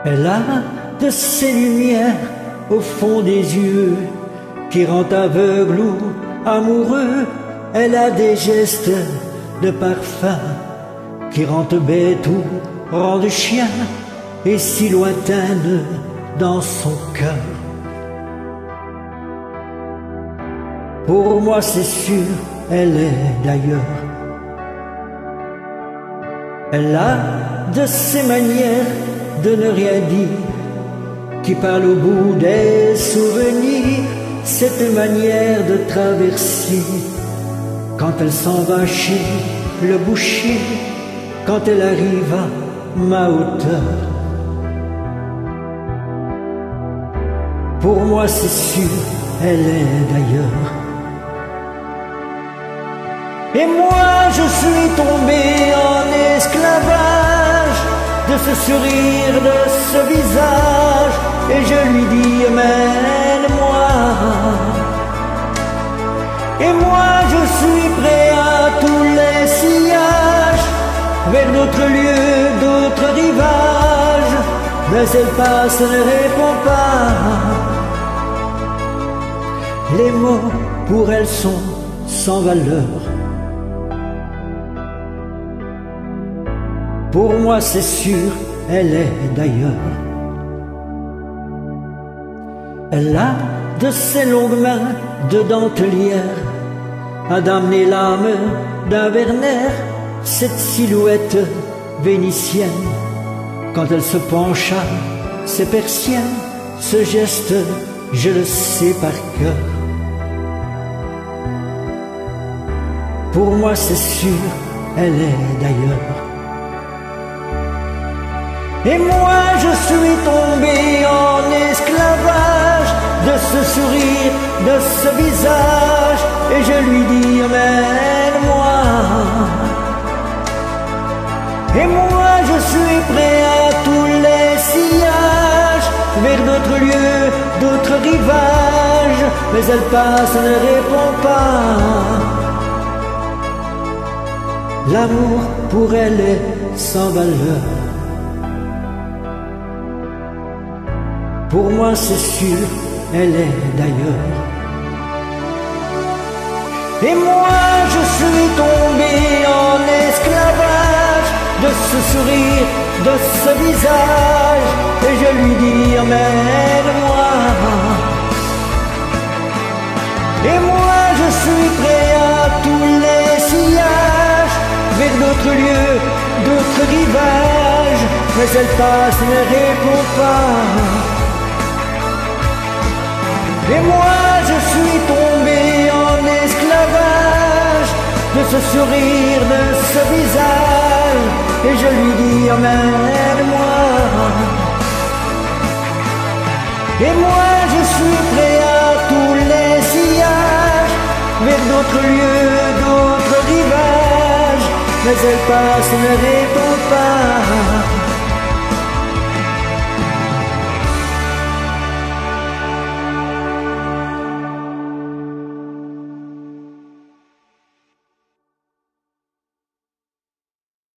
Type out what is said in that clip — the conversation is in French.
Elle a de ces lumières au fond des yeux qui rendent aveugle ou amoureux. Elle a des gestes de parfum qui rendent bête ou rendent chien, et si lointaine dans son cœur. Pour moi c'est sûr, elle est d'ailleurs. Elle a de ces manières de ne rien dire qui parle au bout des souvenirs, cette manière de traverser quand elle s'en va chez le boucher, quand elle arrive à ma hauteur. Pour moi c'est sûr, elle est d'ailleurs. Et moi je suis tombé en esclavage de ce sourire, de ce visage, et je lui dis mène-moi. Et moi je suis prêt à tous les sillages, vers d'autres lieux, d'autres rivages, mais elle passe, ne répond pas. Les mots pour elle sont sans valeur. Pour moi c'est sûr, elle est d'ailleurs. Elle a de ses longues mains de dentelière à d'amener l'âme d'un Werner, cette silhouette vénitienne. Quand elle se penche à ses persiennes, ce geste, je le sais par cœur. Pour moi c'est sûr, elle est d'ailleurs. Et moi je suis tombé en esclavage de ce sourire, de ce visage, et je lui dis emmène-moi. Et moi je suis prêt à tous les sillages, vers d'autres lieux, d'autres rivages, mais elle passe, ne répond pas. L'amour pour elle est sans valeur. Pour moi c'est sûr, elle est d'ailleurs. Et moi je suis tombé en esclavage de ce sourire, de ce visage, et je lui dis emmène-moi. Et moi je suis prêt à tous les sillages, vers d'autres lieux, d'autres rivages, mais elle passe, ne répond pas. Et moi je suis tombé en esclavage de ce sourire, de ce visage, et je lui dis emmène-moi. Et moi je suis prêt à tous les sillages, vers d'autres lieux, d'autres rivages, mais elle passe, ne répond pas.